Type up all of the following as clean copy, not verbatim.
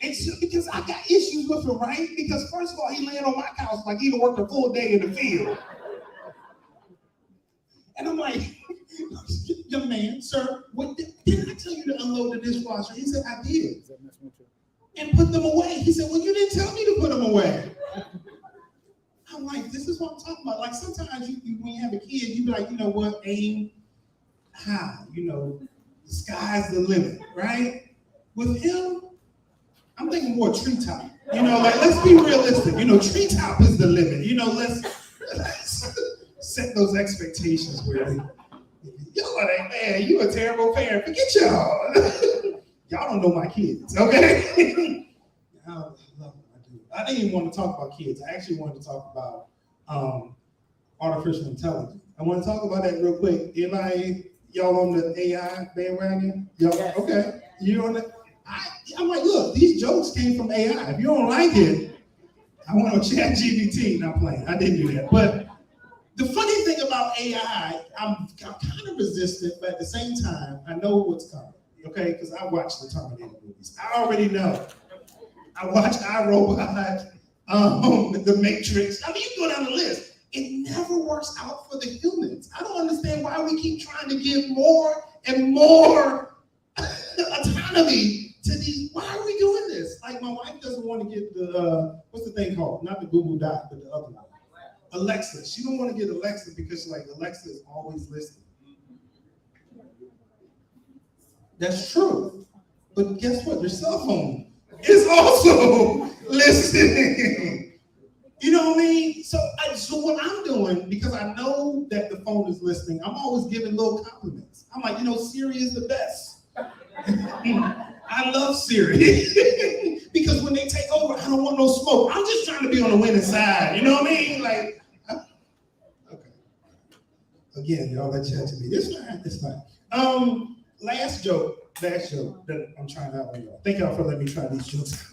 And so, because I got issues with him, right? Because first of all, he laying on my couch like he done worked a full day in the field. And I'm like, young man, sir, didn't I tell you to unload the dishwasher? He said, I did. And put them away. He said, well, you didn't tell me to put them away. I'm like, this is what I'm talking about. Like sometimes when you have a kid, you be like, you know what, aim high. You know, the sky's the limit, right? With him, I'm thinking more treetop. You know, like let's be realistic. You know, treetop is the limit. You know, let's set those expectations where y'all are like, man, you a terrible parent. Forget y'all. Y'all don't know my kids, okay? I love them. I do. I didn't even want to talk about kids. I actually wanted to talk about artificial intelligence. I want to talk about that real quick. Anybody, y'all on the AI bandwagon? Y'all, yes. Okay. You on the? I'm like, look, these jokes came from AI. If you don't like it, I went on ChatGPT. Not playing. I didn't do that. But the funny thing about AI, I'm kind of resistant, but at the same time, I know what's coming. Okay, because I watch the Terminator movies. I already know. I watch iRobot, The Matrix. I mean, you go down the list. It never works out for the humans. I don't understand why we keep trying to give more and more autonomy to these. Why are we doing this? Like, my wife doesn't want to get the, what's the thing called? Not the Google Dot, but the other one. Alexa. She don't want to get Alexa because she's like, Alexa is always listening. That's true. But guess what? Your cell phone is also listening. You know what I mean? So what I'm doing, because I know that the phone is listening, I'm always giving little compliments. I'm like, you know, Siri is the best. I love Siri. Because when they take over, I don't want no smoke. I'm just trying to be on the winning side. You know what I mean? Like, okay. Again, y'all that chat to me. It's fine. Last joke that I'm trying out on y'all. Thank y'all for letting me try these jokes.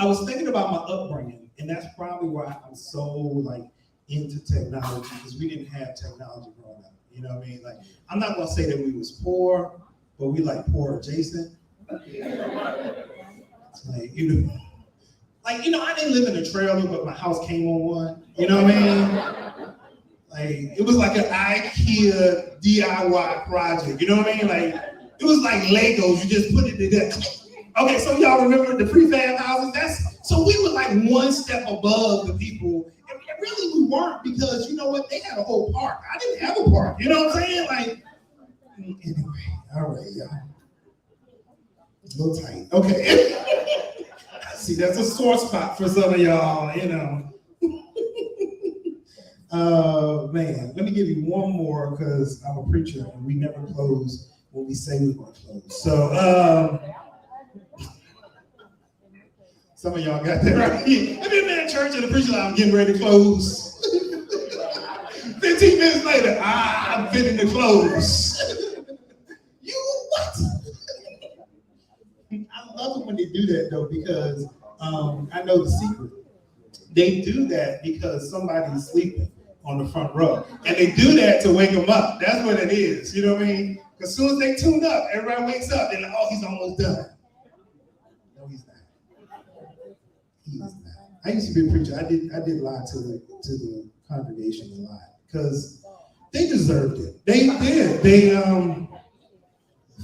I was thinking about my upbringing, and that's probably why I'm so like into technology, because we didn't have technology growing up. You know what I mean? Like, I'm not gonna say that we was poor, but we like poor adjacent. It's like, I didn't live in a trailer, but my house came on one. You know what I mean? Like, it was like an IKEA DIY project, you know what I mean? Like, it was like Legos, you just put it together. Okay, so y'all remember the prefab houses? So we were like one step above the people, and really we weren't, because you know what? They had a whole park. I didn't have a park, you know what I'm saying? Like, anyway, all right, y'all. A little tight, okay. See, that's a sore spot for some of y'all, you know. Man, let me give you one more, because I'm a preacher and we never close when we say we're going to close. So, some of y'all got that right. Have you been in church and the preacher like, I'm getting ready to close? 15 minutes later, I'm fitting to close. You what? I love it when they do that, though, because I know the secret. They do that because somebody's sleeping on the front row. And they do that to wake them up. That's what it is. You know what I mean? As soon as they tune up, everybody wakes up. They're like, oh, he's almost done. No, he's not. He is not. I used to be a preacher. I did lie to the congregation a lot because they deserved it. They did.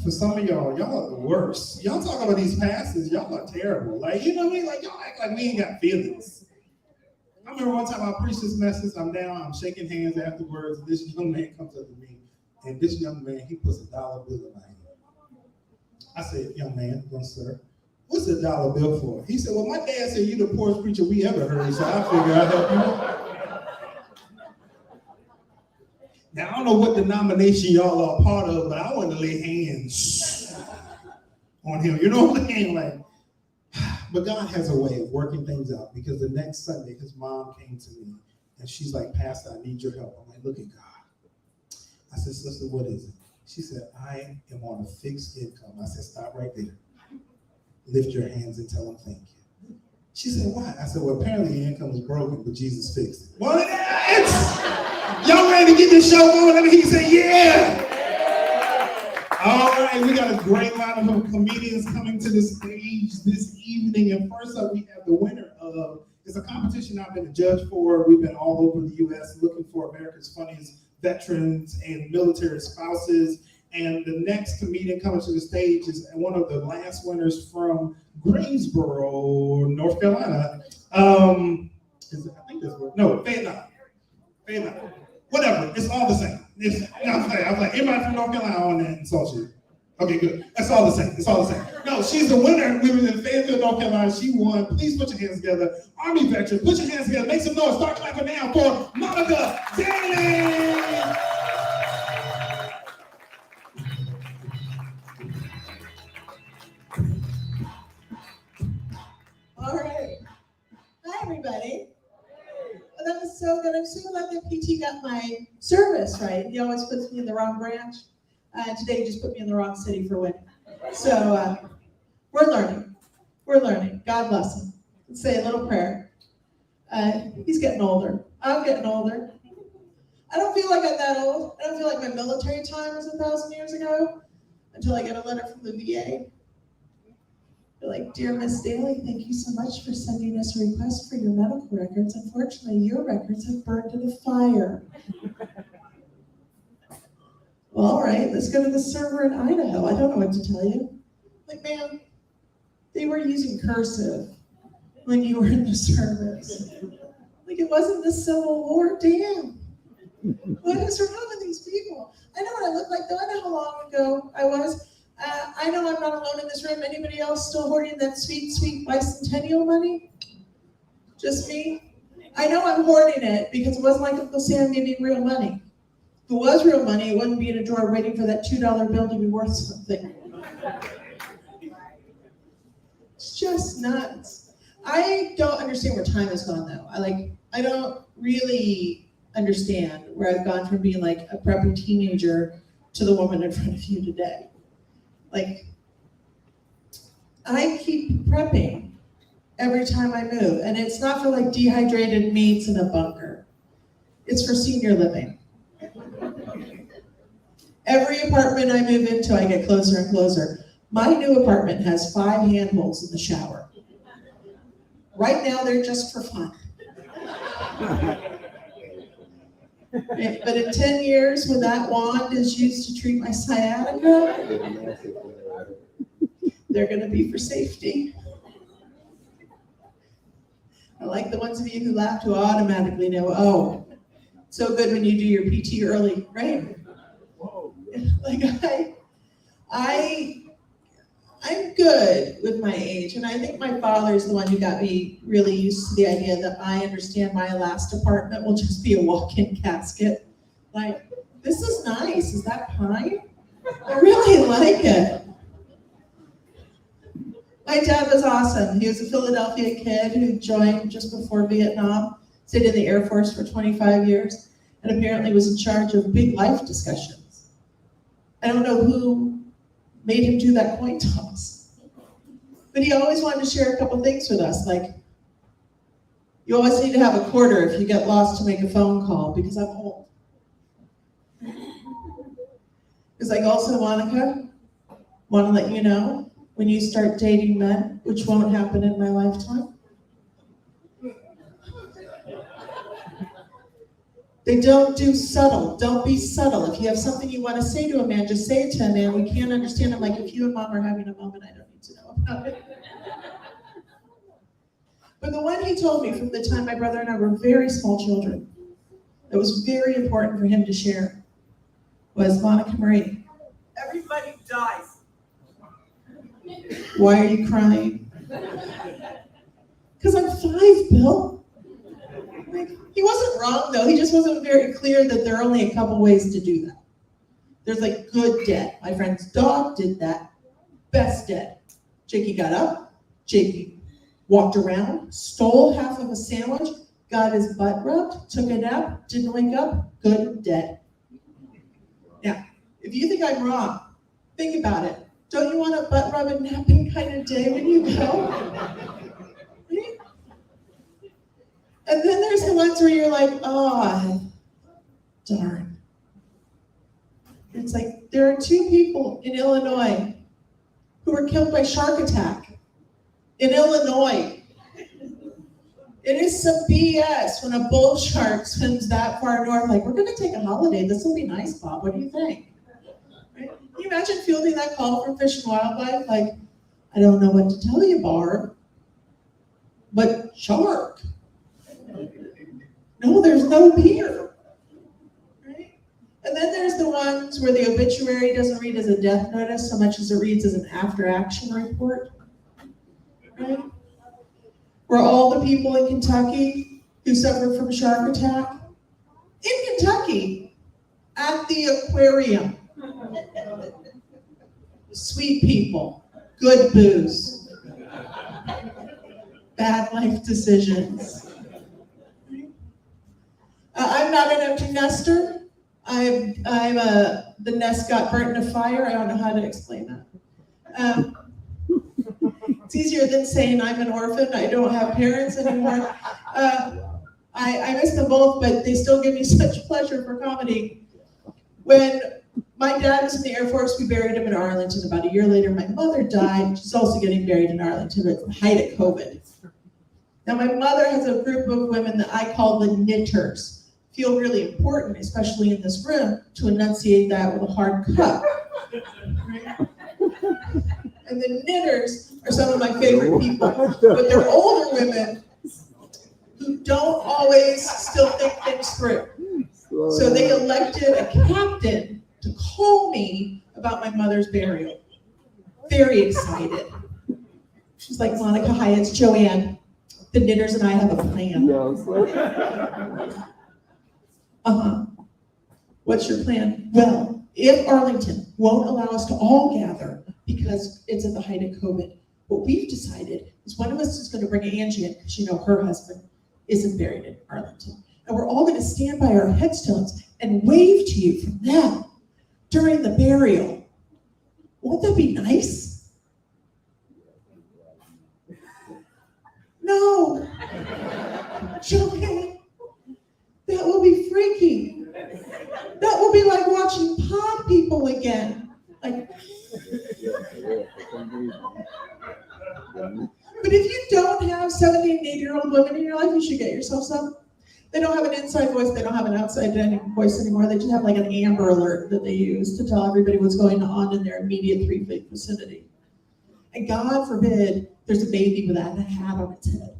For some of y'all are the worst. Y'all talk about these pastors, y'all are terrible. Like, you know what I mean? Like, y'all act like we ain't got feelings. I remember one time I preached this message, I'm down, I'm shaking hands afterwards, and this young man comes up to me, and this young man, he puts $1 bill in my hand. I said, young man, sir, what's $1 bill for? He said, well, my dad said you're the poorest preacher we ever heard, so I figured I'd help you out. Now, I don't know what denomination y'all are a part of, but I want to lay hands on him. You know what I'm saying? Like, but God has a way of working things out, because the next Sunday, his mom came to me and she's like, Pastor, I need your help. I'm like, look at God. I said, sister, what is it? She said, I am on a fixed income. I said, stop right there. Lift your hands and tell him thank you. She said, why? I said, well, apparently your income was broken, but Jesus fixed it. Well, y'all ready to get this show going? Let me hear you say, yeah. All right. right, we got a great lineup of comedians coming to the stage this evening. And first up, we have the winner of, it's a competition I've been a judge for. We've been all over the U.S. looking for America's funniest veterans and military spouses. And the next comedian coming to the stage is one of the last winners from Greensboro, North Carolina. I think that's what, no, Fayetteville. Whatever, it's all the same. I was like, anybody from North Carolina on that insult you? Okay, good. That's all the same. It's all the same. No, she's the winner. We were in Fayetteville, North Carolina. She won. Please put your hands together. Army veteran, put your hands together. Make some noise. Start clapping now for Monica Daly. All right. Hi, everybody. Well, that was so good. I'm so glad that PT got my service right. He always puts me in the wrong branch. Today, he just put me in the wrong city for winning. So we're learning. We're learning. God bless him. Let's say a little prayer. He's getting older. I'm getting older. I don't feel like I'm that old. I don't feel like my military time was 1,000 years ago until I get a letter from the VA. They're like, dear Miss Daly, thank you so much for sending us a request for your medical records. Unfortunately, your records have burned in a fire. Well, all right, let's go to the server in Idaho. I don't know what to tell you. Like, man, they were using cursive when you were in the service. Like, it wasn't the Civil War. Damn. What is wrong with these people? I know what I look like, though. I know how long ago I was. I know I'm not alone in this room. Anybody else still hoarding that sweet, sweet bicentennial money? Just me? I know I'm hoarding it because it wasn't like Uncle Sam gave me real money. If it was real money, it wouldn't be in a drawer waiting for that $2 bill to be worth something. It's just nuts. I don't understand where time has gone, though. I don't really understand where I've gone from being like a preppy teenager to the woman in front of you today. Like, I keep prepping every time I move, and it's not for like dehydrated mates in a bunker. It's for senior living. Every apartment I move into, I get closer and closer. My new apartment has 5 handholds in the shower. Right now, they're just for fun. But in 10 years, when that wand is used to treat my sciatica, they're going to be for safety. I like the ones of you who laugh who automatically know, oh, so good when you do your PT early, right? Like I'm good with my age, and I think my father's the one who got me really used to the idea that I understand my last apartment will just be a walk-in casket. Like, this is nice. Is that pine? I really like it. My dad was awesome. He was a Philadelphia kid who joined just before Vietnam, stayed in the Air Force for 25 years, and apparently was in charge of big life discussions. I don't know who made him do that coin toss, but he always wanted to share a couple things with us, like, you always need to have a quarter if you get lost to make a phone call, because I'm old. It's like, also, Monica, want to let you know, when you start dating men, which won't happen in my lifetime, they don't do subtle. Don't be subtle. If you have something you want to say to a man, just say it to a man. We can't understand him. Like, if you and mom are having a moment, I don't need to know about it. But the one he told me from the time my brother and I were very small children, that was very important for him to share, was, Monica Marie, everybody dies. Why are you crying? Because I'm 5, Bill. Like, he wasn't wrong, though. He just wasn't very clear that there are only a couple ways to do that. There's like good debt. My friend's dog did that. Best debt. Jakey got up. Jakey walked around, stole half of a sandwich, got his butt rubbed, took a nap, didn't wake up. Good debt. Now, if you think I'm wrong, think about it. Don't you want a butt rubbing, napping kind of day when you go? Right? And then there's the ones where you're like, oh, darn. It's like, There are 2 people in Illinois who were killed by shark attack. In Illinois. It is some BS when a bull shark swims that far north. Like, we're going to take a holiday. This will be nice, Bob. What do you think? Right? Can you imagine fielding that call from Fish and Wildlife? Like, I don't know what to tell you, Barb, but shark. No, there's no beer. Right? And then there's the ones where the obituary doesn't read as a death notice so much as it reads as an after-action report. Right? Where all the people in Kentucky who suffered from shark attack, in Kentucky, at the aquarium. Sweet people, good booze, bad life decisions. I'm not an empty nester. The nest got burnt in a fire. I don't know how to explain that. It's easier than saying I'm an orphan. I don't have parents anymore. I miss them both, but they still give me such pleasure for comedy. When my dad was in the Air Force, we buried him in Arlington. About a year later, my mother died. She's also getting buried in Arlington at the height of COVID. Now, my mother has a group of women that I call the knitters. Feel really important, especially in this room, to enunciate that with a hard cut. And the knitters are some of my favorite people, but they're older women who don't always still think things through. So they elected a captain to call me about my mother's burial. Very excited. She's like, Monica, hi, it's Joanne. The knitters and I have a plan. What's your plan? Well, if Arlington won't allow us to all gather because it's at the height of COVID, what we've decided is one of us is going to bring Angie in because you know her husband isn't buried in Arlington. And we're all going to stand by our headstones and wave to you from them during the burial. Won't that be nice? No. Joanne, that will be freaky. That will be like watching pod people again. Like, but if you don't have 70 and 80-year-old women in your life, you should get yourself some. They don't have an inside voice, they don't have an outside voice anymore. They just have like an Amber Alert that they use to tell everybody what's going on in their immediate 3-feet vicinity. And God forbid there's a baby without a hat on its head.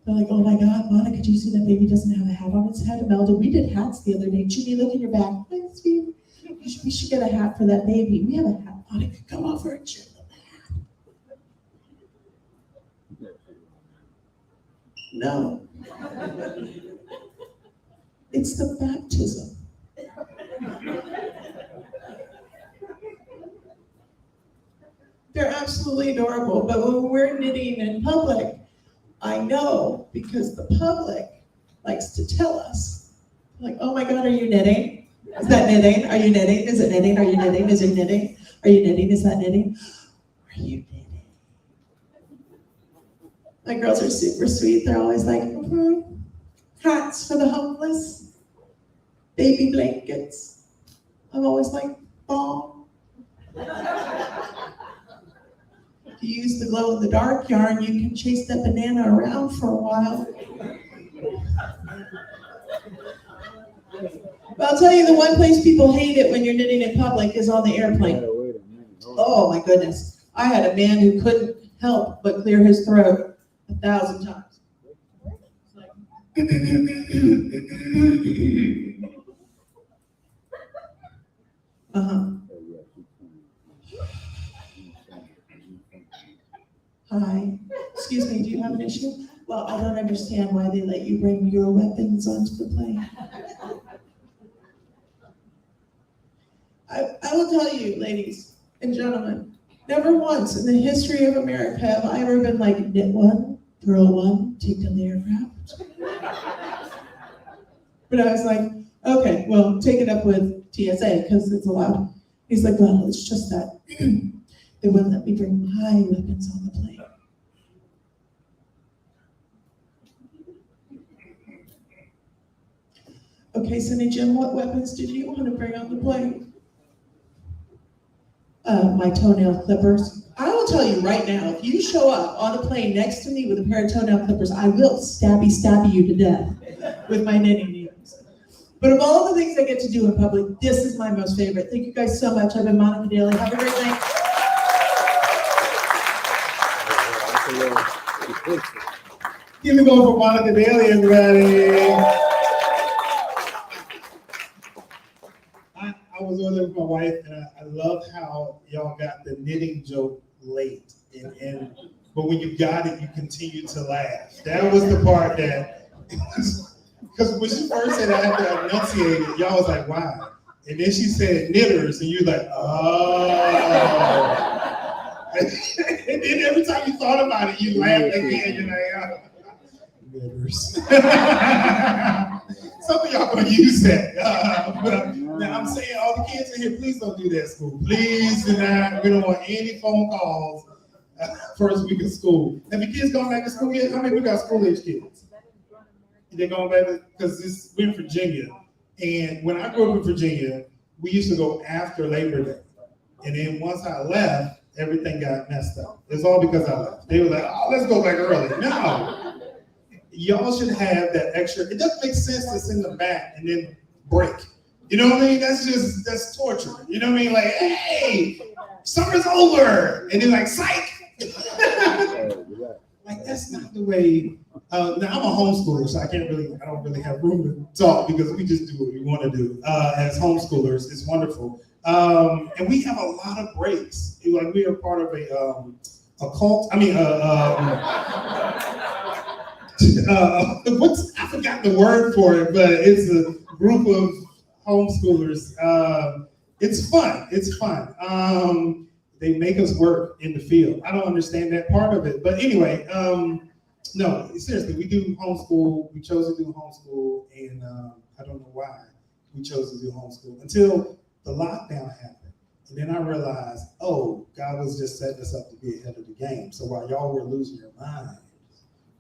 They're like, oh my God, Monica, do you see that baby doesn't have a hat on its head? Imelda, we did hats the other day. Judy, look in your back. Thanks, baby. We should get a hat for that baby. We have a hat. Monica, come over and cheer them the hat. No. It's the baptism. They're absolutely adorable, but when we're knitting in public, I know because the public likes to tell us, like, oh my God, are you knitting? Is that knitting? Are you knitting? Is it knitting? Are you knitting? Is it knitting? Are you knitting? Is that knitting? Are you knitting? My girls are super sweet. They're always like, hats for the homeless, baby blankets. I'm always like, bomb. If you use the glow-in-the-dark yarn, you can chase that banana around for a while. But I'll tell you, the one place people hate it when you're knitting in public is on the airplane. Oh my goodness. I had a man who couldn't help but clear his throat 1,000 times. Hi. Excuse me, do you have an issue? Well, I don't understand why they let you bring your weapons onto the plane. I will tell you, ladies and gentlemen, never once in the history of America have I ever been like, knit one, throw one, take down the aircraft. But I was like, okay, well, take it up with TSA because it's allowed. He's like, well, it's just that they wouldn't let me bring my weapons on the plane. Okay, Cindy Jim, what weapons did you want to bring on the plane? my toenail clippers. I will tell you right now, if you show up on a plane next to me with a pair of toenail clippers, I will stabby you to death with my knitting needles. But of all the things I get to do in public, this is my most favorite. Thank you guys so much. I've been Monica Daly. Have a great night. Give me going for Monica Daly, everybody. I was over there with my wife, and I love how y'all got the knitting joke late. But when you got it, you continue to laugh. That was the part that, because when she first said I had to enunciate it, y'all was like, wow. And then she said knitters, and you're like, oh. And then every time you thought about it, you laughed again. You're like, oh, knitters. Some of y'all gonna use that. But now I'm saying all the kids in here, please don't do that at school. Please do not. We don't want any phone calls first week of school. Have your kids gone back to school yet? How many we got school-age kids? They're going back because we're in Virginia. And when I grew up in Virginia, we used to go after Labor Day. And then once I left, everything got messed up. It's all because I left. They were like, oh, let's go back early. No. Y'all should have that extra. It doesn't make sense to send them back and then break. You know what I mean? That's torture. You know what I mean? Like, hey, summer's over. And they're like, psych. Like, that's not the way. Now, I'm a homeschooler, so I don't really have room to talk because we just do what we want to do as homeschoolers. It's wonderful. And we have a lot of breaks. Like, we are part of a cult. I forgot the word for it, but it's a group of homeschoolers. It's fun. It's fun. They make us work in the field. I don't understand that part of it, but anyway, no, seriously, we do homeschool. We chose to do homeschool, and I don't know why we chose to do homeschool until the lockdown happened. And then I realized, oh, God was just setting us up to be ahead of the game. So while y'all were losing your minds,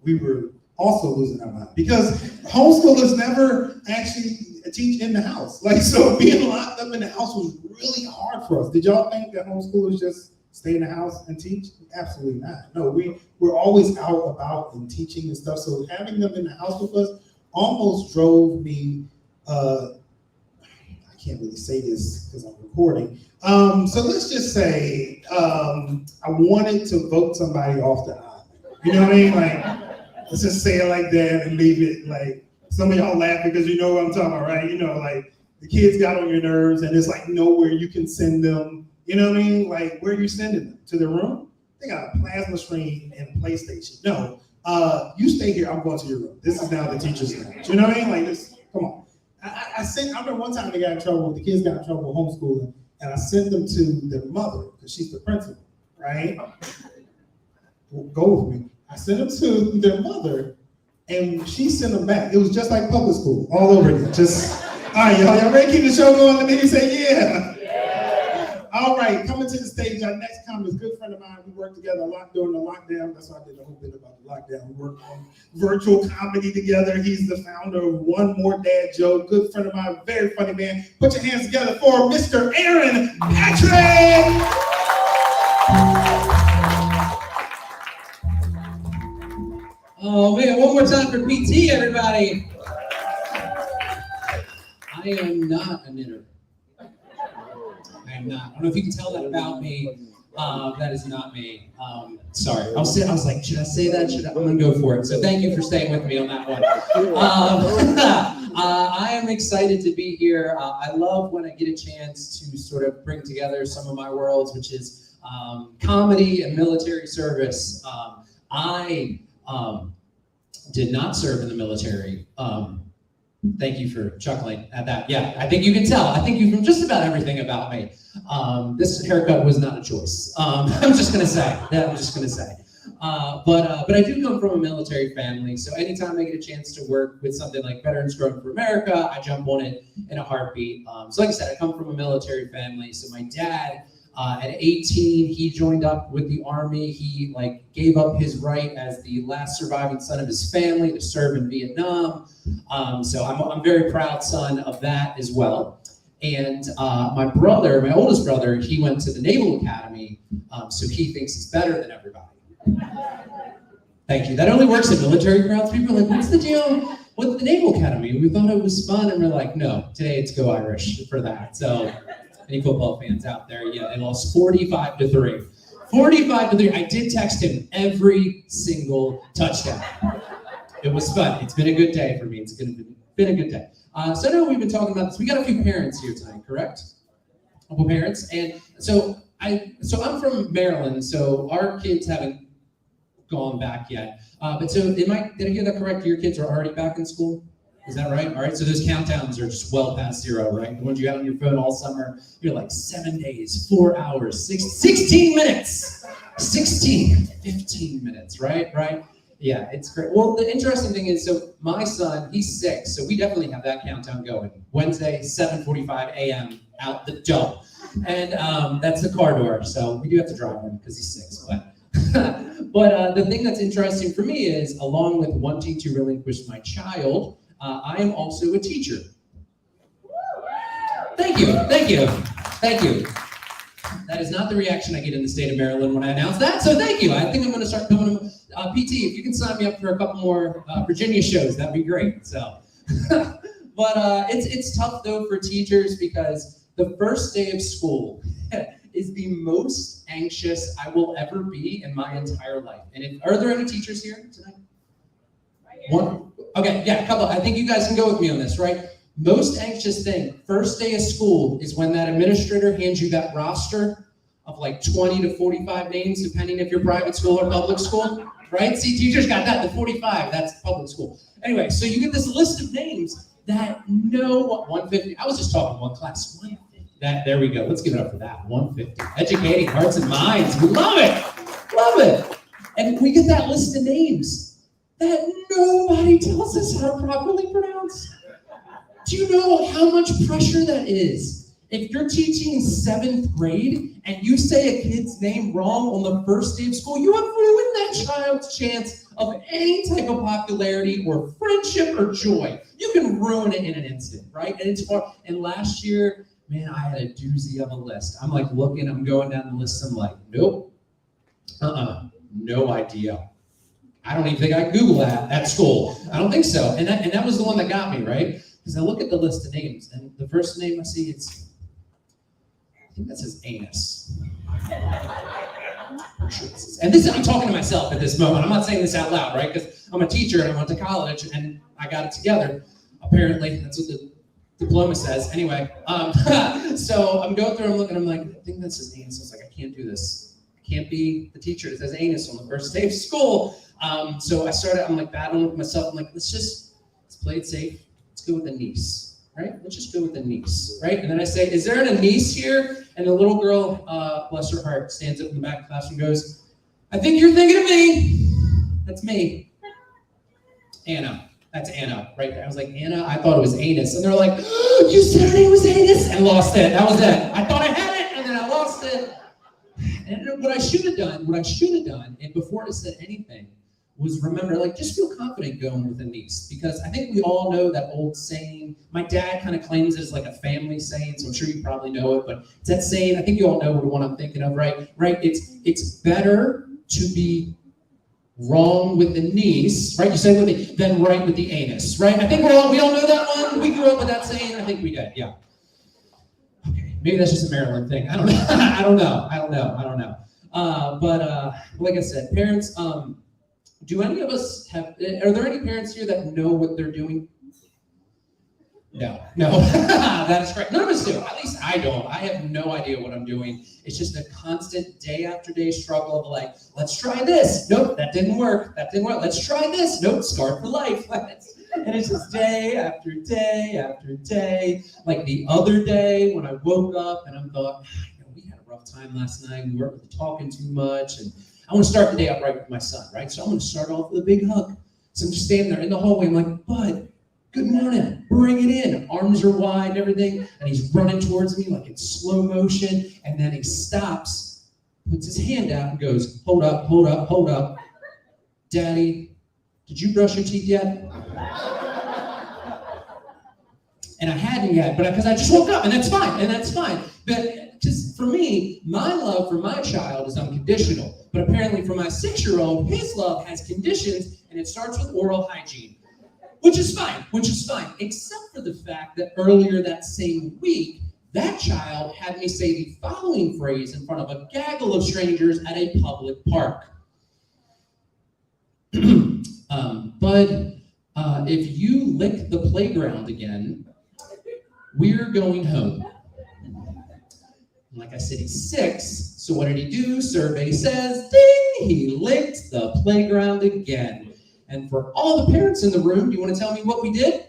we were also losing our mind because homeschoolers never actually teach in the house. Like, so being locked up in the house was really hard for us. Did y'all think that homeschoolers just stay in the house and teach? Absolutely not. No, we're always out about and teaching and stuff. So having them in the house with us almost drove me, I can't really say this because I'm recording. So let's just say I wanted to vote somebody off the island. You know what I mean? Like, let's just say it like that and leave it like, some of y'all laugh because you know what I'm talking about, right? You know, like the kids got on your nerves and it's like nowhere you can send them. You know what I mean? Like, where are you sending them? To their room? They got a plasma screen and a PlayStation. No, you stay here, I'm going to your room. This is now the teacher's room. You know what I mean? Like this, come on. I remember one time they got in trouble, the kids got in trouble with homeschooling, and I sent them to their mother, because she's the principal, right? Go with me. I sent them to their mother, and she sent them back. It was just like public school, all over again. Just, all right, y'all ready to keep the show going? Let me say, yeah. All right, coming to the stage, our next comic is a good friend of mine. We worked together a lot during the lockdown. That's why I did the whole bit about the lockdown. We worked on virtual comedy together. He's the founder of One More Dad Joke. Good friend of mine, very funny man. Put your hands together for Mr. Aaron Patrick. Oh man, one more time for PT, everybody. I am not a knitter. I am not. I don't know if you can tell that about me. That is not me. Sorry. I was like, should I say that? I'm gonna go for it. So thank you for staying with me on that one. I am excited to be here. I love when I get a chance to sort of bring together some of my worlds, which is comedy and military service. I did not serve in the military. Thank you for chuckling at that. Yeah, I think you can tell. I think you from just about everything about me. This haircut was not a choice. I'm just gonna say. But I do come from a military family, so anytime I get a chance to work with something like Veterans Growing for America, I jump on it in a heartbeat. So like I said, I come from a military family. So my dad, at 18, he joined up with the Army. He gave up his right as the last surviving son of his family to serve in Vietnam. So I'm a very proud son of that as well. And my brother, my oldest brother, he went to the Naval Academy, so he thinks he's better than everybody. Thank you. That only works in military crowds. People are like, what's the deal with the Naval Academy? We thought it was fun, and we're like, no, today it's go Irish for that. So any football fans out there, yeah, they lost 45-3. 45-3. I did text him every single touchdown. It was fun. It's been a good day for me. It's been a good day. So I know we've been talking about this. We got a few parents here tonight, correct? A couple parents. And so I'm from Maryland, so our kids haven't gone back yet. But so did I hear that correct? Your kids are already back in school? Is that right? All right, so those countdowns are just well past zero, right? The ones you have on your phone all summer, you're like 7 days, 4 hours, 16 minutes, 15 minutes, right? Yeah, it's great. Well, the interesting thing is, so my son, he's 6, so we definitely have that countdown going. Wednesday, 7:45 a.m., out the door. And that's the car door, so we do have to drive him because he's 6, but the thing that's interesting for me is, along with wanting to relinquish my child, I am also a teacher. Thank you. That is not the reaction I get in the state of Maryland when I announce that, so thank you. I think I'm going to start coming to PT. If you can sign me up for a couple more Virginia shows, that'd be great. So, but it's tough though for teachers because the first day of school is the most anxious I will ever be in my entire life. And are there any teachers here tonight? One? Okay, yeah, a couple. I think you guys can go with me on this, right? Most anxious thing, first day of school, is when that administrator hands you that roster of like 20 to 45 names, depending if you're private school or public school, right? See, teachers got that, the 45, that's public school. Anyway, so you get this list of names that know what 150, I was just talking one class, 150. There we go, let's give it up for that, 150. Educating hearts and minds, we love it. And we get that list of names that nobody tells us how to properly pronounce. Do you know how much pressure that is? If you're teaching 7th grade and you say a kid's name wrong on the first day of school, you have ruined that child's chance of any type of popularity or friendship or joy. You can ruin it in an instant, right? And it's hard. And last year, man, I had a doozy of a list. I'm like looking, I'm going down the list, I'm like, nope, no idea. I don't even think I Google that at school. I don't think so. And that was the one that got me, right? Because I look at the list of names, and the first name I see, I think that says anus. And this, I'm talking to myself at this moment. I'm not saying this out loud, right? Because I'm a teacher and I went to college and I got it together. Apparently, that's what the diploma says. Anyway, so I'm going through, I'm looking, I'm like, I think that says anus. I was like, I can't do this. I can't be the teacher that says anus on the first day of school. So I'm like battling with myself. I'm like, let's play it safe. Let's go with a niece, right? Let's just go with a niece, right? And then I say, is there a niece here? And the little girl, bless her heart, stands up in the back of the class and goes, I think you're thinking of me. That's me. Anna. That's Anna, right there. I was like, Anna, I thought it was anus. And they're like, oh, you said her name was anus? And lost it. That was it. I thought I had it, and then I lost it. And what I should have done, and before I said anything, was remember, like, just feel confident going with a niece, because I think we all know that old saying. My dad kind of claims it as like a family saying, so I'm sure you probably know it, but it's that saying, I think you all know what one I'm thinking of, right? It's better to be wrong with the niece, right? You said with the, than right with the anus, right? I think we all know that one. We grew up with that saying. I think we did, yeah. Okay, maybe that's just a Maryland thing. I don't know. I don't know. But like I said, parents, do any of us are there any parents here that know what they're doing? No, that is correct. None of us do. At least I don't. I have no idea what I'm doing. It's just a constant day after day struggle of like, let's try this. Nope, that didn't work. Let's try this. Nope, scarred for life. And it's just day after day after day. Like the other day when I woke up and I thought, we had a rough time last night. We weren't really talking too much. And I want to start the day out right with my son, right? So I'm going to start off with a big hug. So I'm just standing there in the hallway. I'm like, bud, good morning, bring it in. Arms are wide and everything. And he's running towards me like it's slow motion. And then he stops, puts his hand out and goes, hold up. Daddy, did you brush your teeth yet? And I hadn't yet, but because I just woke up, and that's fine. But just for me, my love for my child is unconditional. But apparently for my 6-year-old, his love has conditions, and it starts with oral hygiene, which is fine, except for the fact that earlier that same week, that child had me say the following phrase in front of a gaggle of strangers at a public park. Bud, if you lick the playground again, we're going home. Like I said, he's 6, so what did he do? Survey says, ding, he licked the playground again. And for all the parents in the room, do you want to tell me what we did?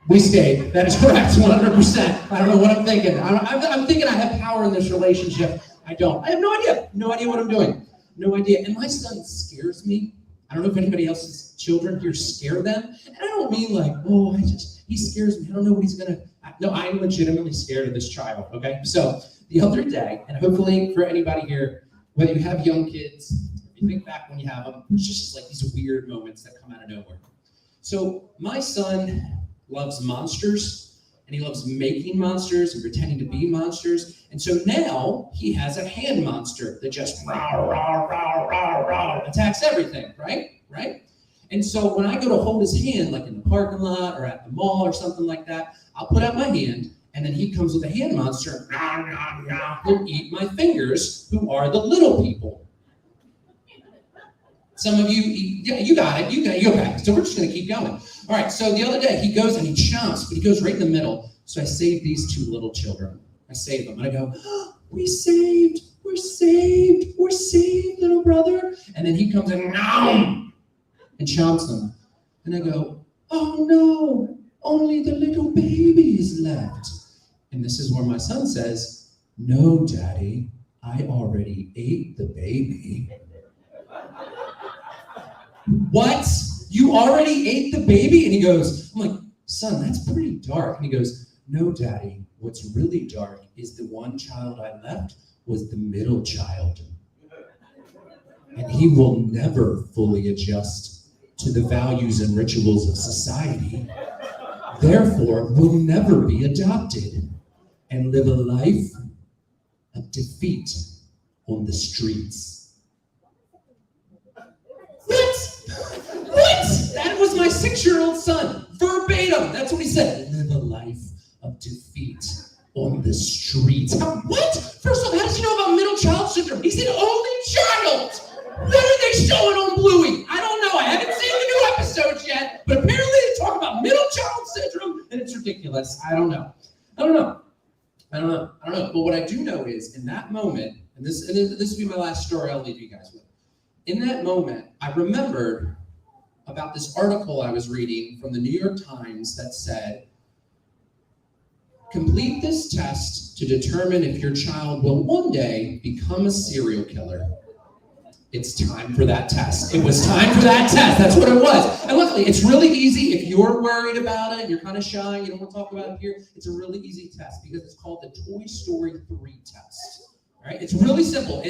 We stayed. That is correct, 100%. I don't know what I'm thinking. I'm thinking I have power in this relationship. I don't. I have no idea. No idea what I'm doing. No idea. And my son scares me. I don't know if anybody else's children here scare them. And I don't mean like, oh, he scares me. I don't know what he's going to. No, I'm legitimately scared of this child, okay? So the other day, and hopefully for anybody here, whether you have young kids, you think back when you have them, it's just like these weird moments that come out of nowhere. So my son loves monsters, and he loves making monsters and pretending to be monsters. And so now he has a hand monster that just attacks everything, right? And so when I go to hold his hand, like in the parking lot or at the mall or something like that, I'll put out my hand, and then he comes with a hand monster, he'll eat my fingers, who are the little people. Some of you, you got it, okay. So we're just gonna keep going. All right, so the other day he goes and he chomps, but he goes right in the middle. So I saved these 2 little children. I saved them, and I go, oh, we're saved, little brother. And then he comes in, and chomps them. And I go, oh no, only the little baby is left. And this is where my son says, no, Daddy, I already ate the baby. What? You already ate the baby? And he goes, I'm like, son, that's pretty dark. And he goes, no, Daddy, what's really dark is the one child I left was the middle child. And he will never fully adjust to the values and rituals of society. Therefore, will never be adopted and live a life of defeat on the streets. What? That was my 6-year-old son, verbatim. That's what he said. Live a life of defeat on the streets. What? First off, how does he know about middle child syndrome? He's an only child. What are they showing on Bluey? I don't know. I haven't seen the new episodes yet, but apparently they talk about middle child syndrome, and it's ridiculous. I don't know. But what I do know is, in that moment, and this will be my last story I'll leave you guys with. In that moment, I remembered about this article I was reading from the New York Times that said, complete this test to determine if your child will one day become a serial killer. It's time for that test. It was time for that test. That's what it was. And luckily, it's really easy. If you're worried about it, you're kind of shy, you don't want to talk about it here, it's a really easy test because it's called the Toy Story 3 test. All right? It's really simple.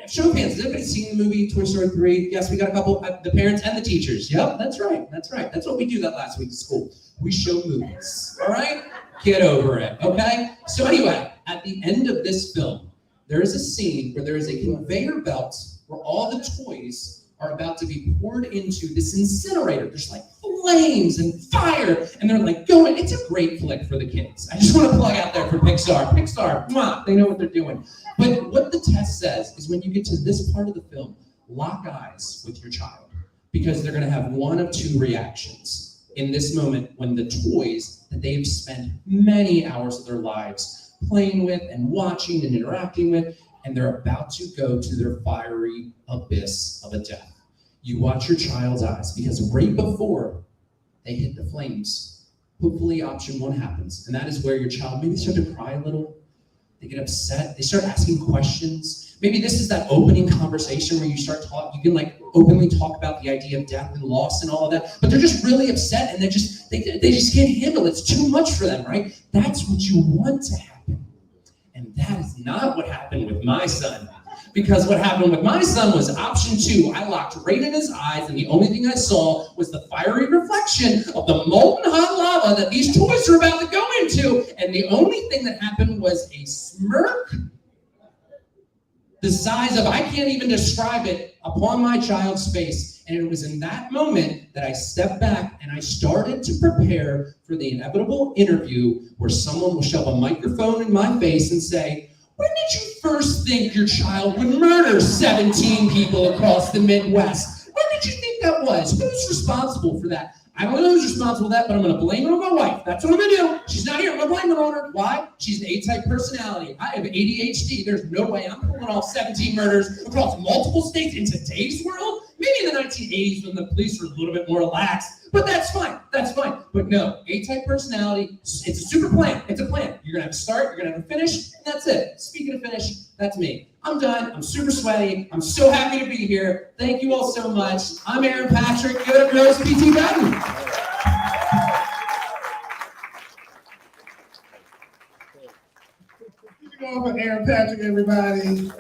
Show of hands, has anybody seen the movie Toy Story 3? Yes, we got a couple, the parents and the teachers. Yep, that's right. That's what we do that last week at school. We show movies, all right? Get over it, okay? So anyway, at the end of this film, there is a scene where there is a conveyor belt where all the toys are about to be poured into this incinerator. There's like flames and fire, and they're like going. It's a great flick for the kids. I just want to plug out there for Pixar. Pixar, mwah, they know what they're doing. But what the test says is when you get to this part of the film, lock eyes with your child because they're going to have one of 2 reactions in this moment when the toys that they've spent many hours of their lives playing with and watching and interacting with, and they're about to go to their fiery abyss of a death. You watch your child's eyes because right before they hit the flames, hopefully option 1 happens. And that is where your child maybe start to cry a little. They get upset. They start asking questions. Maybe this is that opening conversation where you start talking. You can like openly talk about the idea of death and loss and all of that. But they're just really upset and they just can't handle it. It's too much for them, right? That's what you want to happen. And that is not what happened with my son. Because what happened with my son was option 2. I locked right in his eyes, and the only thing I saw was the fiery reflection of the molten hot lava that these toys are about to go into. And the only thing that happened was a smirk the size of, I can't even describe it, upon my child's face. And it was in that moment that I stepped back and I started to prepare for the inevitable interview where someone will shove a microphone in my face and say, when did you first think your child would murder 17 people across the Midwest? When did you think that was? Who's responsible for that? I don't know who's responsible for that, but I'm going to blame it on my wife. That's what I'm going to do. She's not here. I'm going to blame it on her. Why? She's an A-type personality. I have ADHD. There's no way I'm pulling off 17 murders across multiple states in today's world. Maybe in the 1980s when the police were a little bit more relaxed, but that's fine. That's fine. But no, A-type personality, it's a super plan. It's a plan. You're going to have a start, you're going to have a finish, and that's it. Speaking of finish, that's me. I'm done. I'm super sweaty. I'm so happy to be here. Thank you all so much. I'm Aaron Patrick. Give it up for those PT Button. Keep it going for Aaron Patrick, everybody.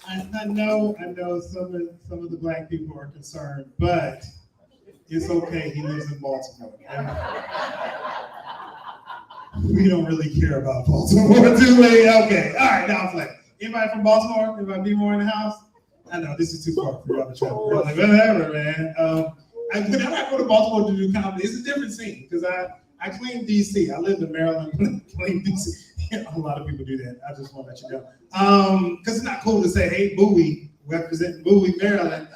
I know some of the black people are concerned, but it's okay. He lives in Baltimore. We don't really care about Baltimore too late. Okay, all right, now I'm like, anybody from Baltimore? Anybody be more in the house? I know this is too far for y'all to travel. You're like, whatever, man. Whenever I go to Baltimore to do comedy, it's a different scene because I claim DC. I lived in Maryland, claim DC. A lot of people do that. I just want to let you know. Because it's not cool to say, hey, Bowie, representing Bowie, Maryland.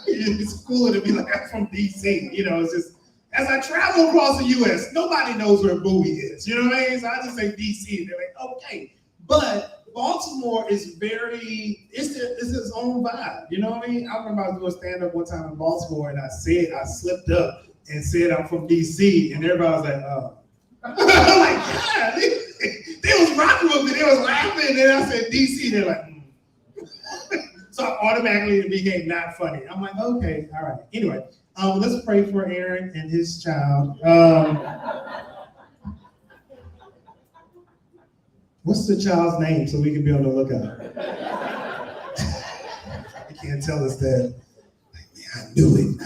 It's cooler to be like, I'm from DC. You know, it's just, as I travel across the U.S., nobody knows where Bowie is. You know what I mean? So I just say DC, and they're like, okay. But Baltimore is it's its own vibe. You know what I mean? I remember I was doing stand-up one time in Baltimore, and I slipped up and said I'm from DC, and everybody was like, oh. I'm like, God, they was rocking with me, they was laughing, and then I said DC, they're like, So automatically it became not funny. I'm like, okay, all right. Anyway, let's pray for Aaron and his child. What's the child's name so we can be on the lookout? You can't tell us that. Like, man, I knew it.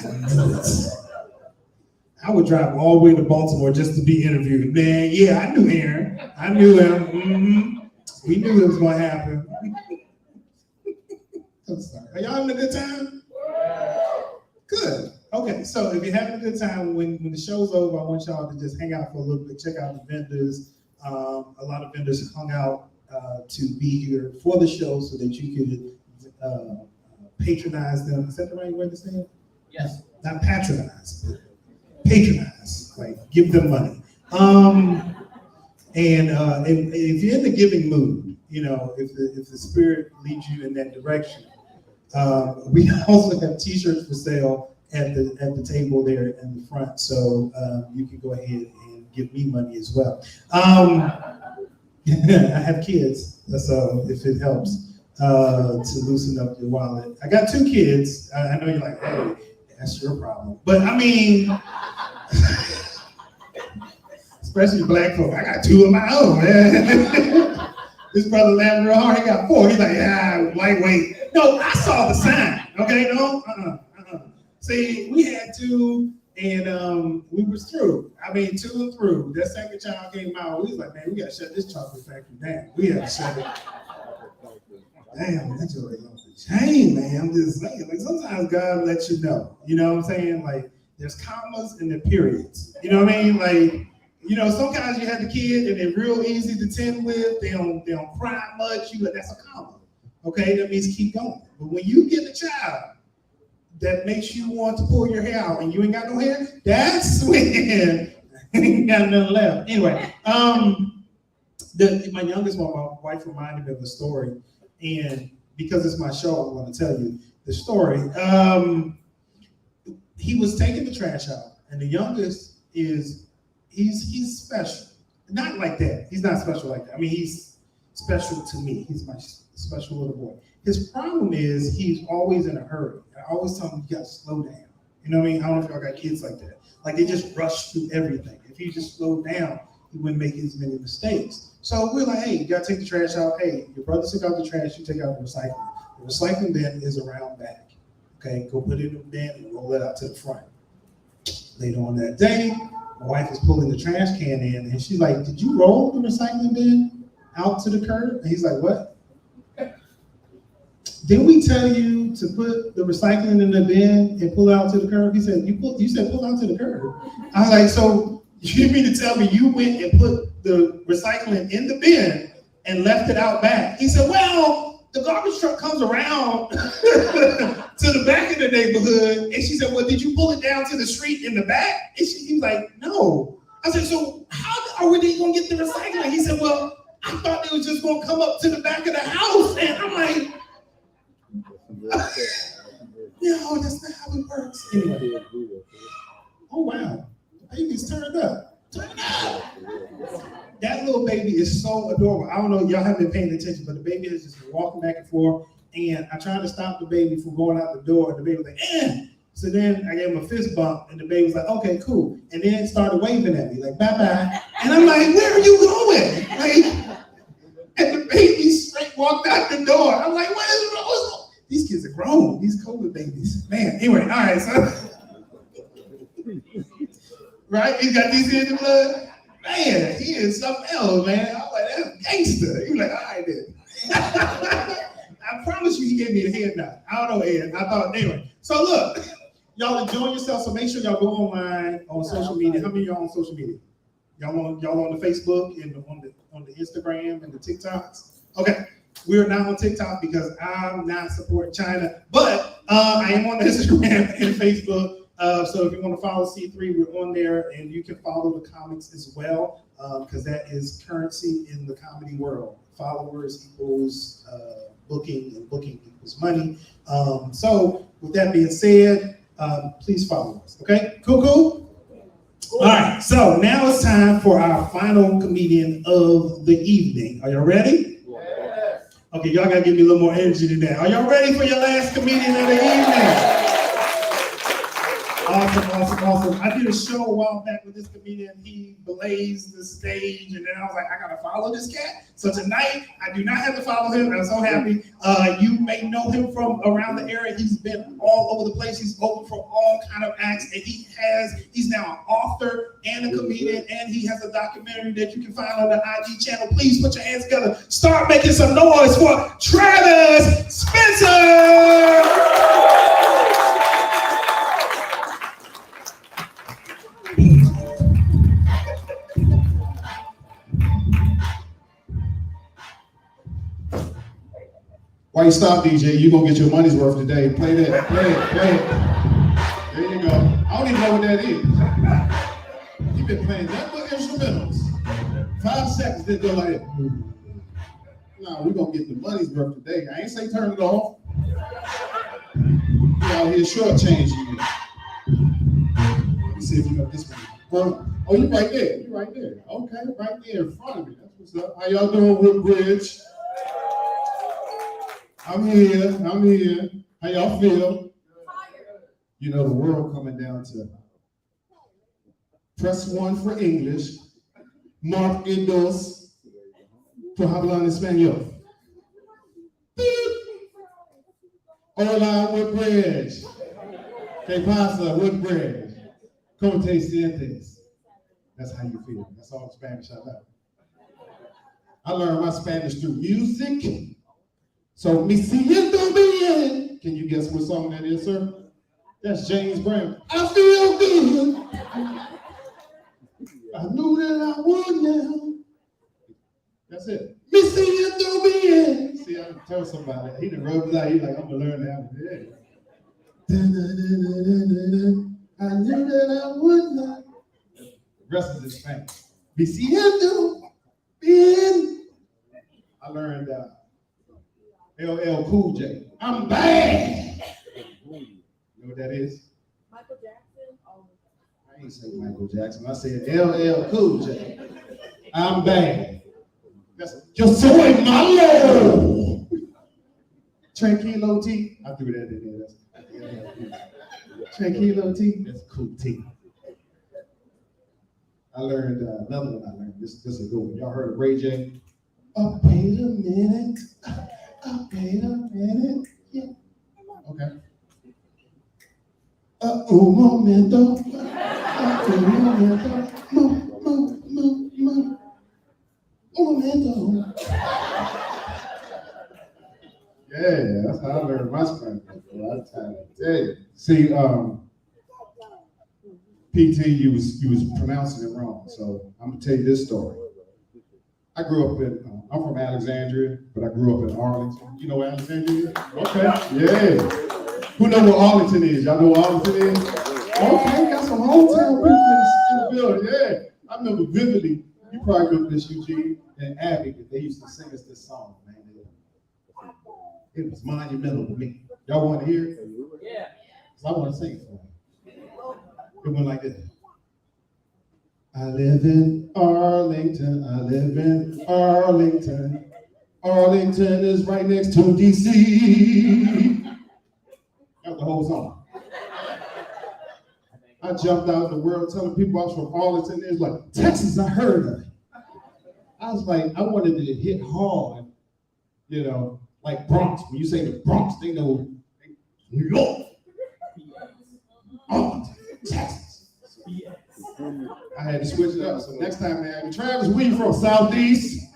I would drive all the way to Baltimore just to be interviewed. Man, yeah, I knew Aaron. I knew him. Mm-hmm. We knew it was going to happen. I'm sorry. Are y'all having a good time? Good. Okay, so if you're having a good time, when the show's over, I want y'all to just hang out for a little bit, check out the vendors. A lot of vendors hung out to be here for the show so that you could patronize them. Is that the right way to say it? Yes. Not patronize, but patronize, like give them money. And if you're in the giving mood, you know, if the spirit leads you in that direction, we also have T-shirts for sale at the table there in the front, so you can go ahead and give me money as well. I have kids, so if it helps to loosen up your wallet. I got 2 kids. I know you're like, hey, that's your problem. But I mean, especially black folk, I got 2 of my own, man. This brother laughing real hard, he got 4. He's like, yeah, lightweight. No, I saw the sign, okay? No, See, we had 2, and we was through. I mean, 2 and through. That second child came out, we was like, man, we gotta shut this chocolate factory down. We had to shut it. Damn, that's really off the chain, man. I'm just saying, like, sometimes God lets you know. You know what I'm saying? Like, there's commas and there periods. You know what I mean? Like, you know, sometimes you have the kid and they're real easy to tend with. They don't cry much. That's a comma. Okay, that means keep going. But when you get a child that makes you want to pull your hair out and you ain't got no hair, that's when you ain't got nothing left. Anyway, my youngest one, my wife reminded me of a story, and because it's my show, I'm going to tell you the story. He was taking the trash out, and the youngest he's special. Not like that. He's not special like that. I mean, he's special to me. He's my special little boy. His problem is he's always in a hurry. I always tell him, you gotta slow down. You know what I mean? I don't know if y'all got kids like that. Like they just rush through everything. If he just slowed down, he wouldn't make as many mistakes. So we're like, hey, you gotta take the trash out. Hey, your brother took out the trash, you take out the recycling. The recycling bin is around back. Okay, go put it in the bin and roll it out to the front. Later on that day, my wife is pulling the trash can in and she's like, did you roll the recycling bin out to the curb? And he's like, what? Didn't we tell you to put the recycling in the bin and pull it out to the curb? He said, you said pull out to the curb. I was like, so you mean to tell me you went and put the recycling in the bin and left it out back? He said, well, the garbage truck comes around to the back of the neighborhood. And she said, well, did you pull it down to the street in the back? And he was like, no. I said, so how are we gonna get the recycling? He said, well, I thought it was just gonna come up to the back of the house. And I'm like, no, that's not how it works. Anyway. Oh wow, the baby's turned up. Turn up. That little baby is so adorable. I don't know, y'all haven't been paying attention, but the baby has just been walking back and forth. And I tried to stop the baby from going out the door, and the baby was like, eh. So then I gave him a fist bump, and the baby was like, okay, cool. And then started waving at me, like, bye-bye. And I'm like, where are you going? Like, and the baby straight walked out the door. I'm like, what is wrong? These kids are grown, these COVID babies. Man, anyway, all right, so. Right, he's got these in the blood. Man, he is something else, man. I'm like, that's gangster. He was like, all right then. I promise you he gave me a head nod. I don't know, Ed. I thought, anyway. So look, y'all enjoying yourself, so make sure y'all go online on social media. How many of y'all on social media? Y'all on the Facebook and on the Instagram and the TikToks? Okay. We're not on TikTok because I'm not supporting China, but I am on Instagram and Facebook. So if you want to follow C3, we're on there, and you can follow the comics as well, because that is currency in the comedy world. Followers equals booking, and booking equals money. So with that being said, please follow us. Okay, cool. All right, so now it's time for our final comedian of the evening. Are y'all ready? Okay, y'all gotta give me a little more energy than that. Are y'all ready for your last comedian of the evening? Awesome. I did a show a while back with this comedian. He blazed the stage, and then I was like, I gotta follow this cat. So tonight, I do not have to follow him. I'm so happy. You may know him from around the area. He's been all over the place. He's open for all kind of acts, and he's now an author and a comedian, and he has a documentary that you can find on the IG channel. Please put your hands together. Start making some noise for Travis Spencer! Why you stop, DJ? You gonna get your money's worth today. Play that. Play it. There you go. I don't even know what that is. You've been playing that much instrumentals. 5 seconds, then go like that. Nah, we're gonna get the money's worth today. I ain't say turn it off. You out here shortchanging you. Let me see if you know this one. Oh, you right there. You right there. Okay, right there in front of me. That's what's up. How y'all doing, Woodbridge? I'm here. How y'all feel? You know, the world coming down to press 1 for English, mark y dos for hablar en español. Hola, Woodbridge. ¿Qué pasa, Woodbridge? ¿Cómo te sientes? That's how you feel. That's all the Spanish I know. I learned my Spanish through music. So, me siento bien. Can you guess what song that is, sir? That's James Brown. I feel good. I knew that I would now. That's it. Me siento bien. See, I tell somebody. He done wrote it out. He's like, I'm going to learn that one. Yeah. I knew that I would not. The rest is in Spanish. Me siento bien. I learned LL Cool J. I'm bad. You know what that is? Michael Jackson. Oh. I ain't say Michael Jackson. I said LL Cool J. I'm bad. That's yo soy malo. Tranquilo T. I threw that in there. Tranquilo T. That's cool T. I learned another one. I learned this is a good one. Y'all heard of Ray J? Wait a minute. Wait a minute. Yeah. Okay. Un momento. Un momento. Un momento. Yeah, that's how I learned my Spanish. I tell you. See, PT, you was pronouncing it wrong. So I'm gonna tell you this story. I grew up in, I'm from Alexandria, but I grew up in Arlington. You know where Alexandria is? Okay, yeah. Who know where Arlington is? Y'all know where Arlington is? Okay, got some hometown people in the building, yeah. I remember vividly, you probably remember this, Eugene and Abby, they used to sing us this song, man. It was monumental to me. Y'all want to hear it? Yeah. I want to sing it for you. It went like this. I live in Arlington, I live in Arlington. Arlington is right next to DC. That was the whole song. I jumped out in the world telling people I was from Arlington. It was like, Texas, I heard of it. I was like, I wanted to hit hard, you know, like Bronx. When you say the Bronx, they know New York, Arlington, Texas. I had to switch it up. So next time, man, Travis, where you from? Southeast?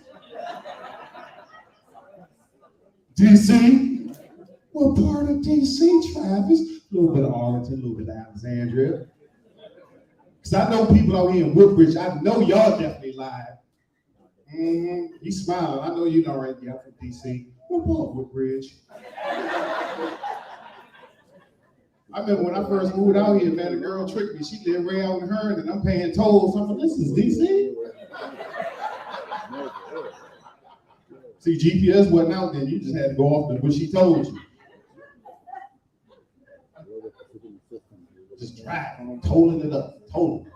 DC? What part of DC, Travis? A little bit of Arlington, a little bit of Alexandria. Because I know people out here in Woodbridge, I know y'all definitely live. You smiling. I know you know right there. I'm from DC. What part of Woodbridge? I remember when I first moved out here, man, a girl tricked me. She lived way out in Hearn, and I'm paying tolls. I'm like, this is DC? See, GPS wasn't out then. You just had to go off to what she told you. Just drive, tolling it up, tolling.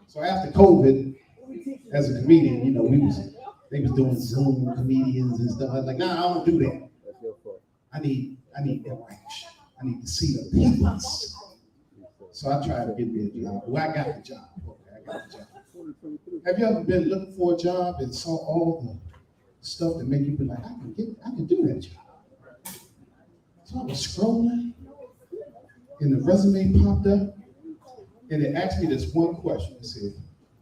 So after COVID, as a comedian, you know, they was doing Zoom comedians and stuff. I was like, nah, I don't do that. I need interaction. I need to see the people. So I tried to get me a job. Well, I got the job. Okay, I got the job. Have you ever been looking for a job and saw all the stuff that make you be like, I can do that job? So I was scrolling, and the resume popped up, and it asked me this one question. It said,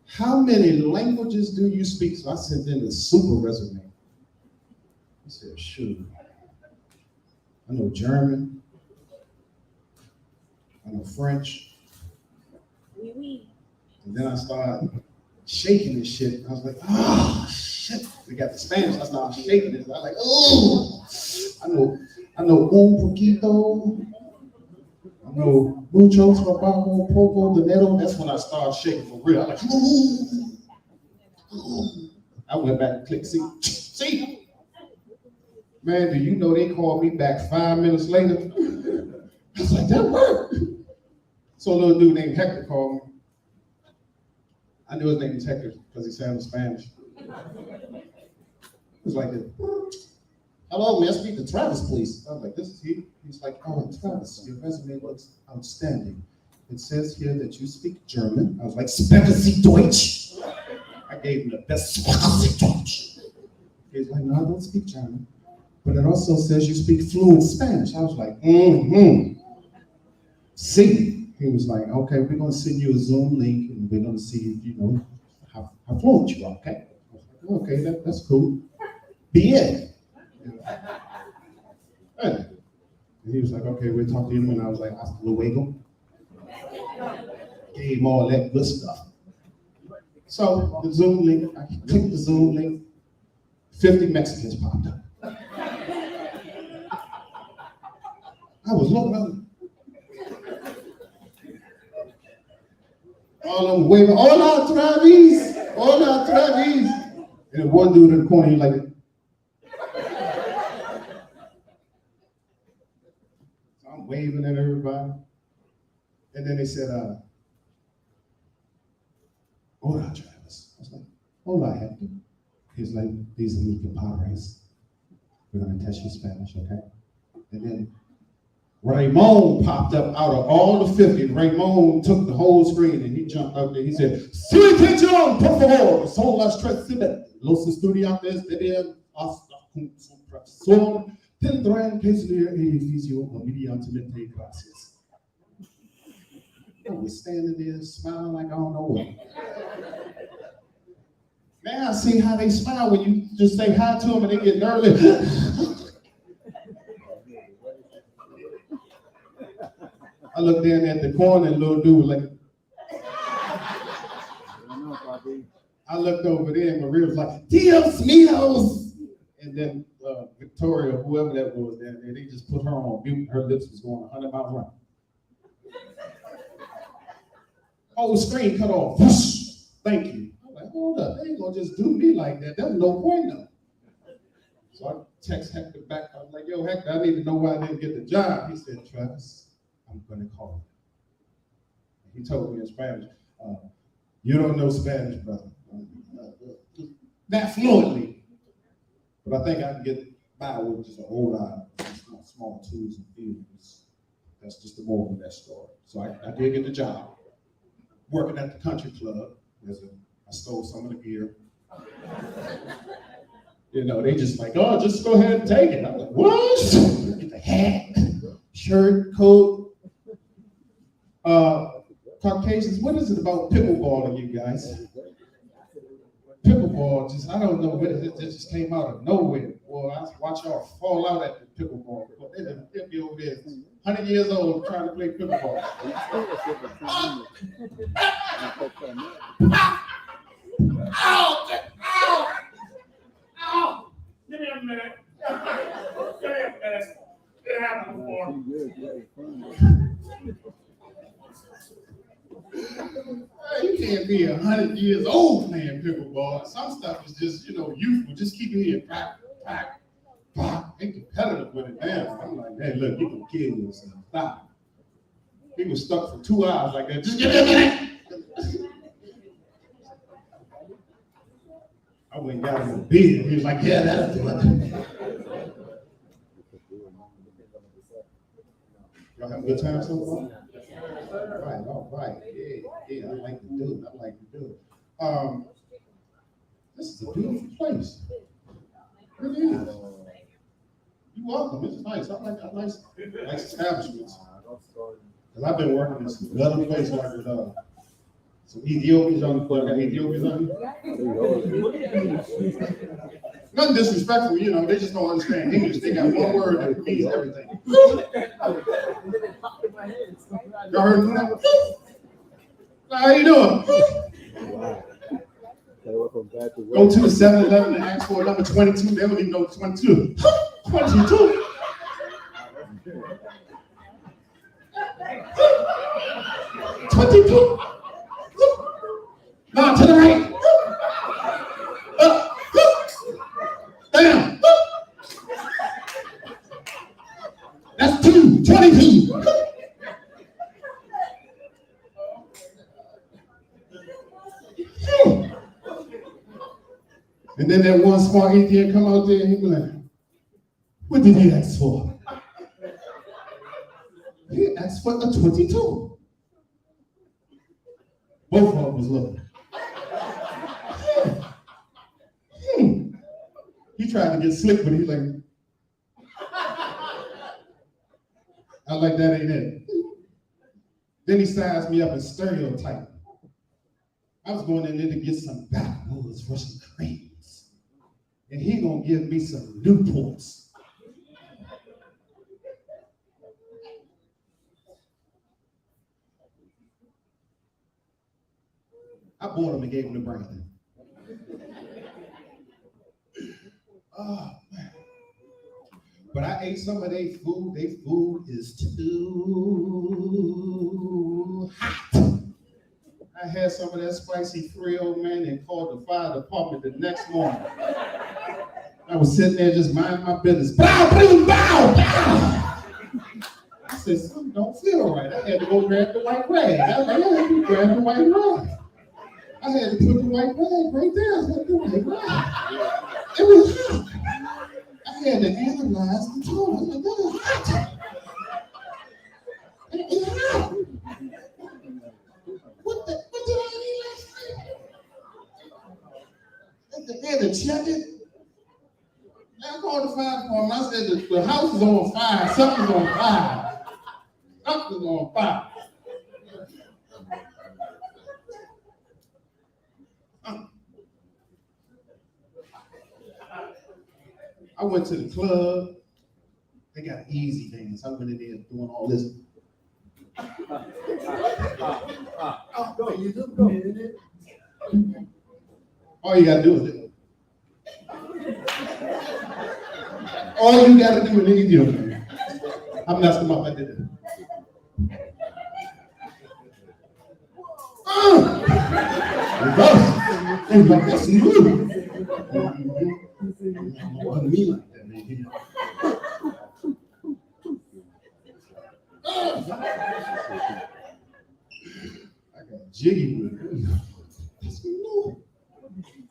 how many languages do you speak? So I sent in the super resume. I said, shoot, I know German, I know French. Oui. And then I started shaking this shit. I was like, oh shit. We got the Spanish. I started shaking it. I was like, oh, I know un poquito. I know muchos, trabajo, poco, dinero. That's when I started shaking for real. I was like, ooh. I went back and clicked see. Man, do you know they called me back 5 minutes later? I was like, that worked. So a little dude named Hector called me. I knew his name was Hector because he sounded Spanish. It was like, hello, may I speak to Travis, please? I was like, this is he. He's like, oh, Travis, your resume looks outstanding. It says here that you speak German. I was like, sprechen Sie Deutsch? I gave him the best, sprechen Sie Deutsch? He's like, no, I don't speak German. But it also says you speak fluent Spanish. I was like, See. He was like, okay, we're going to send you a Zoom link, and we're going to see, you know, how fluent you are, okay? I was like, okay, that's cool. Bien. And he was like, okay, we'll talk to you. And I was like, hasta luego. Gave him all that good stuff. So the Zoom link, I clicked the Zoom link, 50 Mexicans popped up. I was looking up. All of them waving, hola Travis, hola Travis. And then one dude in the corner, he like, so I'm waving at everybody. And then they said, hola Travis. I was like, hola Hector. He's like, these are mi compadres. We're gonna test your Spanish, okay? And then Raymond popped up out of all the 50. Raymond took the whole screen and he jumped up there. He said, "Su atención, por favor, son las 3:07. Los estudiantes deben hasta concentración. Tendrán que salir el edificio inmediatamente. Gracias." I was standing there smiling like I don't know what. Now I see how they smile when you just say hi to them and they get nervous. I looked down at the corner and little dude was like, I looked over there and Maria was like, "Dios míos." And then Victoria, whoever that was down there, they just put her on mute. Her lips was going 100 miles an hour. Whole screen cut off. Whoosh. Thank you. I'm like, hold up, they ain't gonna just do me like that. There's no point though. So I text Hector back. I was like, "Yo, Hector, I need to know why I didn't get the job." He said, "Travis, I'm gonna call you." He told me in Spanish, "You don't know Spanish, brother." Not fluently, but I think I can get by with just a whole lot of small tools and things. That's just the moral of that story. So I did get the job. Working at the country club, I stole some of the gear. You know, they just like, "Oh, just go ahead and take it." I'm like, "What?" Get the hat, shirt, coat. Caucasians, what is it about pickleball to you guys? Pickleball, I don't know what it just came out of nowhere. Boy, I watch y'all fall out at the pickleball. They'll be over there 100 years old trying to play pickleball. Ow! Give me a minute. Give me a minute. It happened before. You can't be 100 years old playing pickleball. Some stuff is just, youthful. Just keep it here. Pack. Ain't competitive with it now. I'm like, "Hey, look, you can kill yourself. Stop." He was stuck for 2 hours like that. "Just give me a minute." I went and got him a beer. He was like, "Yeah, that'll do it." Y'all have a good time so far? All right. Yeah, I like to do it. This is a beautiful place. It really is. You're welcome. It's nice. I like nice establishments. Because I've been working in some other places like with some Ethiopians on the plug. Got Ethiopians on here? Nothing disrespectful, they just don't understand English. They got one word that means everything. Y'all heard of that? How you doing? Go to the 7-Eleven and ask for number 22. They don't even know 22. 22. 22. Now to the right. Damn. That's 22. And then that one smart Indian come out there and he be like, "What did he ask for?" He asked for a 22. Both of them was looking. He tried to get slick, but he like, I like that ain't it. Then he sized me up in stereotype. I was going in there to get some backwoods Russian creams. And he gonna give me some Newports. I bought him and gave him the brand. Oh, man. But I ate some of their food. Their food is too hot. I had some of that spicy Creole, man, and called the fire department the next morning. I was sitting there just minding my business. Bow, bow, bow, bow. I said, something don't feel right. I had to go grab the white rag. I was like, I had to grab the white rag. I had to put the white rag right there. I had the white rag. It was hot. I had to analyze the tone. I was like, that is hot. check it. I called the fire department. I said, the house is on fire. Something's on fire. Something's on fire. I went to the club. They got easy dance. I went in there doing all this. All you gotta do is do it. All you gotta do is do it. I messed them up. I did it. Reverse. And like that's new. Wasn't me like that, man. I got jiggy with it. That's new.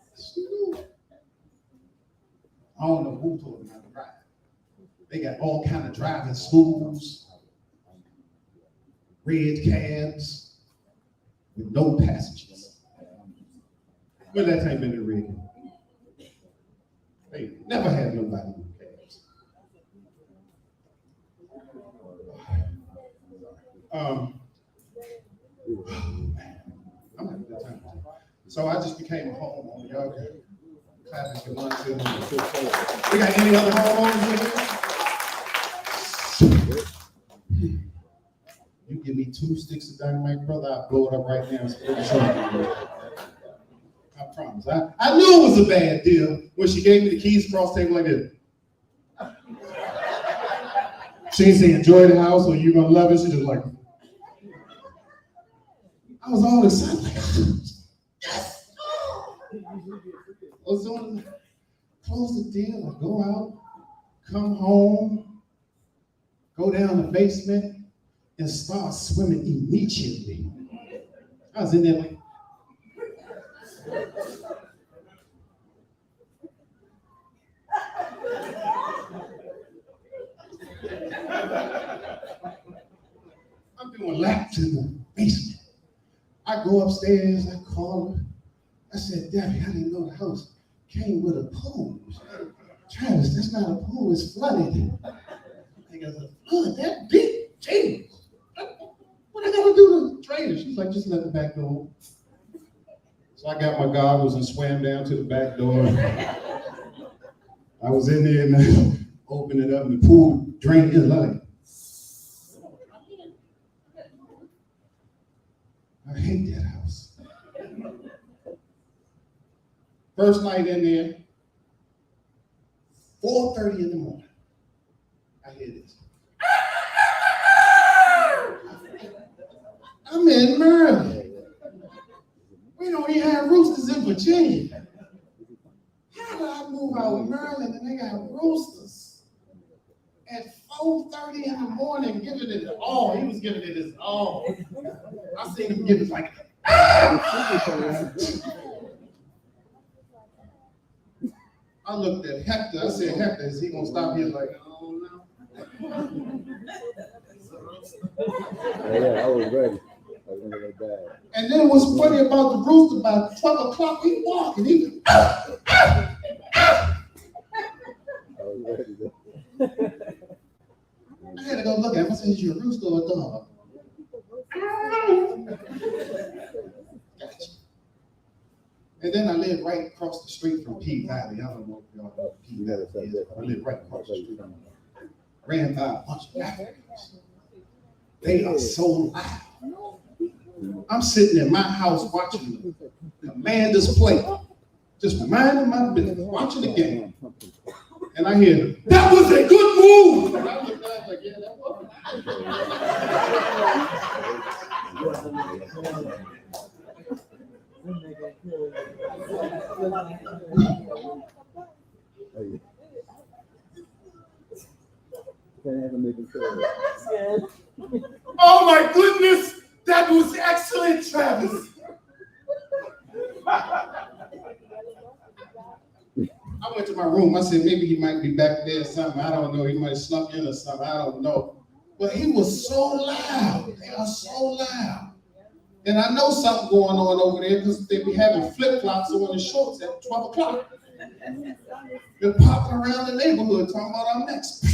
That's new. I don't know who told me how to drive. They got all kind of driving schools, red cabs with no passengers. When that time been in the red cab? They never had nobody with cabs. I'm having a good time. So I just became a homeowner. Y'all can clap if you want to. We got any other homeowners in here? You give me 2 sticks of dynamite, brother, I'll blow it up right now. I promise. I knew it was a bad deal when she gave me the keys across the table like this. She didn't say enjoy the house or you're gonna love it. She just like, I was all excited, like, yes! I was doing, close the deal, I go out, come home, go down the basement, and start swimming immediately. I was in there like, I'm doing laps in the basement. I go upstairs, I call her. I said, Debbie, I didn't know the house came with a pool. Travis, that's not a pool, it's flooded. I think it's a flood, that big, James. What I gotta do to drain it? She's like, just let the back door open. So I got my goggles and swam down to the back door. I was in there and I opened it up and the pool drained in like. I hate that house. First night in there, 4:30 in the morning. I hear this. I'm in Maryland. We don't even have roosters in Virginia. How did I move out of Maryland and they got roosters at 4:30 in the morning giving it all? He was giving it his all. I seen him give it like, I looked at Hector. I said, Hector, is he gonna stop here? Like, oh no. Yeah, I was ready. I was gonna go bad. And then what's funny about the rooster, by 12 o'clock, he walking. He I was ready though. I had to go look at him. I said, is you a rooster or a dog? Gotcha. And then I live right across the street from P Valley. I don't know if y'all know P Valley is. I live right across the street. Ran by a bunch of Africans. They are so loud. I'm sitting in my house watching the Commanders play. Just minding my business, watching the game. And I hear, that was a good move! And I looked at like, yeah, that was. Oh my goodness! That was excellent, Travis! I went to my room. I said, maybe he might be back there or something. I don't know. He might have snuck in or something. I don't know. But he was so loud. They are so loud. And I know something going on over there because they be having flip-flops on the shorts at 12 o'clock. They're popping around the neighborhood talking about I'm next.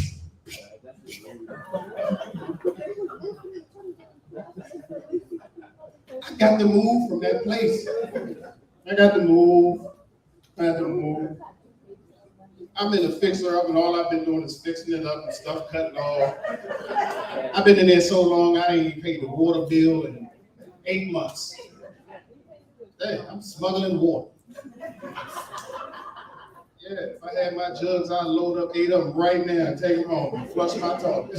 I got to move from that place. I got to move. I've been a fixer up, and all I've been doing is fixing it up and stuff cutting off. I've been in there so long, I ain't even paid the water bill in 8 months. Hey, I'm smuggling water. Yeah, if I had my jugs, I'd load up 8 of them right now and take them home and flush my toilet.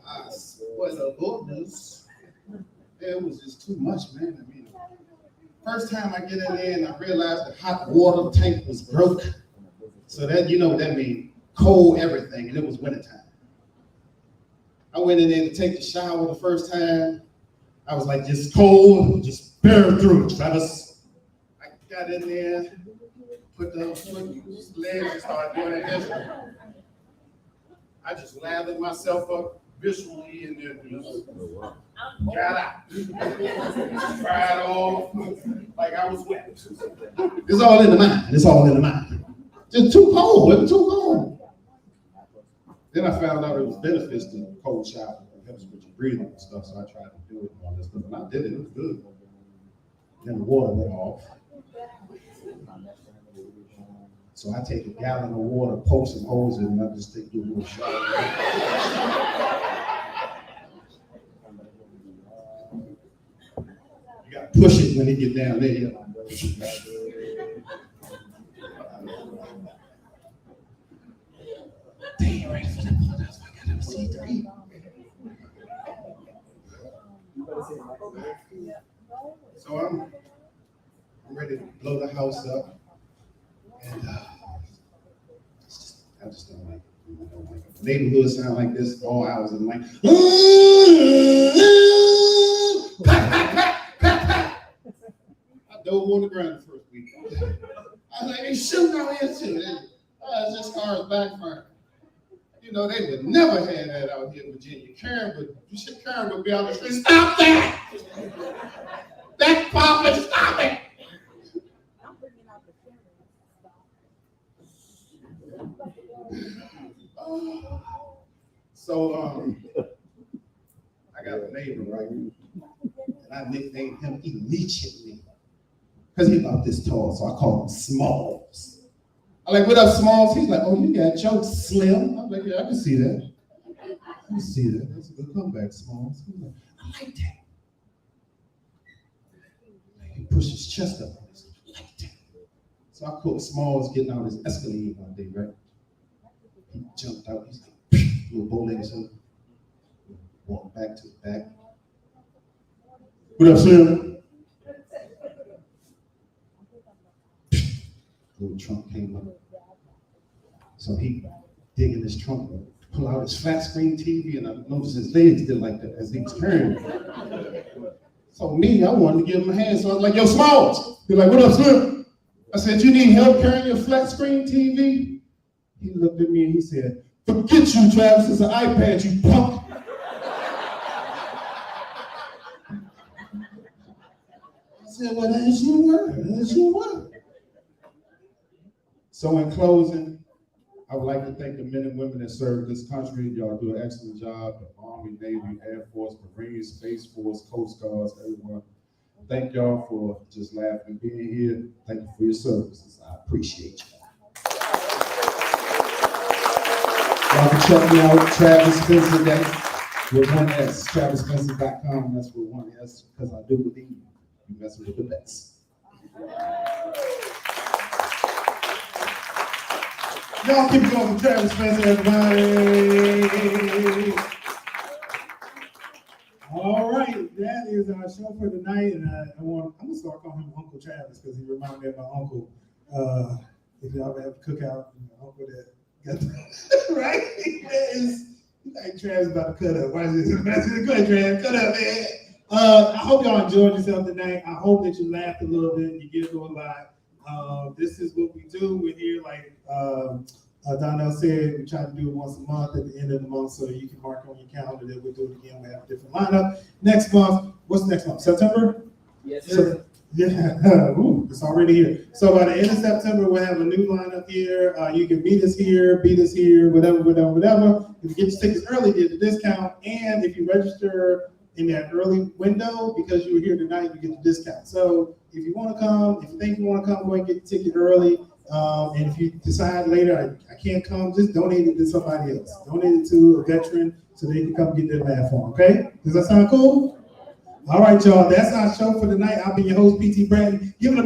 I swear to goodness, it was just too much, man. I mean, first time I get in there and I realized the hot water tank was broke. So that, you know what that means, cold everything, and it was wintertime. I went in there to take the shower the first time. I was like, just cold, just bear through it, Travis. I got in there, put the foot, legs, and started doing it. I just lathered myself up visually and then got out. Cried off like I was wet. It's all in the mind. It's all in the mind. It's too cold. It was too cold. Then I found out it was benefits to cold shower. It helps with your breathing and stuff. So I tried to do it and all this stuff. And I did it. It was good. Then the water went off. So I take a gallon of water, poke some holes in it, and I just take a little shower. You gotta push it when it get down there. They ain't ready for that part. That's why I got them C3. So I'm ready to blow the house up. And I just don't like it. The neighborhood sound like this all hours of the night. I dove on the ground the first week. I was like, they shooting out here too. It's just cars backfiring. You know, they would never have that out here in Virginia. Karen would be out the street. Stop that! That popping, stop it! So I got a neighbor, right? And I nicknamed him immediately because he's about this tall, so I call him Smalls. I'm like, what up, Smalls? He's like, oh, you got jokes, Slim. I'm like, yeah, I can see that. I can see that. That's a good comeback, Smalls. He's like, I like that. He pushed his chest up. I like that. So I caught Smalls getting out his Escalade one day, right? He jumped out. He's like, little bow legs up. Walk back to the back. What up, Slim? Little trunk came up. So he dig in his trunk, pull out his flat screen TV, and I noticed his legs did like that as he was carrying it. So me, I wanted to give him a hand. So I was like, yo, Smalls. He's like, what up, Slim? I said, you need help carrying your flat screen TV? He looked at me and he said, forget you, Travis, it's an iPad, you punk. I said, well, that's your word. So in closing, I would like to thank the men and women that serve this country. Y'all do an excellent job. The Army, Navy, Air Force, Marines, Space Force, Coast Guards, everyone. Thank y'all for just laughing and being here. Thank you for your services. I appreciate you. Y'all can check me out, Travis Spencer, with one S, TravisSpencer.com. That's with one S, because I do believe you messing with the best. Y'all keep going with Travis Spencer, everybody. All right, that is our show for tonight, and I'm gonna start calling him Uncle Travis because he reminds me of my uncle. If y'all ever have a cookout, my uncle that got the, right? Like Travis about to cut up. Watch this. Go ahead, Travis, cut up, man. I hope y'all enjoyed yourself tonight. I hope that you laughed a little bit, you get through a lot. This is what we do. We're here, like Donnell said, we try to do it once a month at the end of the month, so you can mark on your calendar that we'll do it again. We have a different lineup. Next month, what's next month? September? Yes, sir. Yeah, ooh, it's already here. So by the end of September, we'll have a new lineup here. You can meet us here, beat us here, whatever. If you get your tickets early, get the discount. And if you register in that early window, because you were here tonight, you get the discount. So if you want to come, if you think you want to come, go and get the ticket early. And if you decide later, I can't come, just donate it to somebody else. Donate it to a veteran so they can come get their laugh on, okay? Does that sound cool? All right, y'all, that's our show for tonight. I've been your host, P.T. Bratton. Give it a